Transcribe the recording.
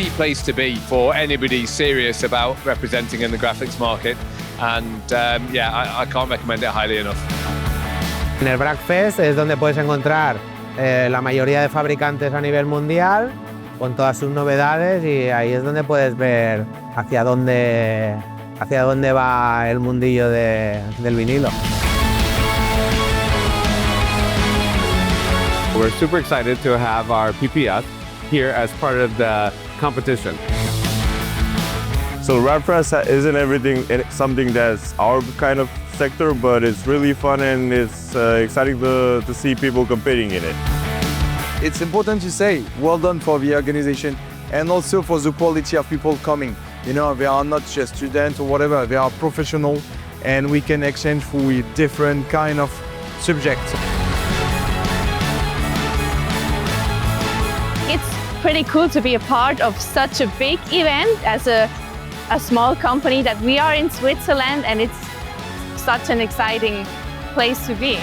the place to be for anybody serious about representing in the graphics market. And yeah, I can't recommend it highly enough. En el WrapFest es donde puedes encontrar la mayoría de fabricantes a nivel mundial con todas sus novedades, y ahí es donde puedes ver hacia dónde va el mundillo del vinilo. We're super excited to have our PPF here as part of the competition. So WrapFest isn't something that's our kind of sector, but it's really fun and it's exciting to see people competing in it. It's important to say well done for the organization and also for the quality of people coming. You know, they are not just students or whatever, they are professional, and we can exchange with different kind of subjects. It's pretty cool to be a part of such a big event as a small company that we are in Switzerland, and it's such an exciting place to be.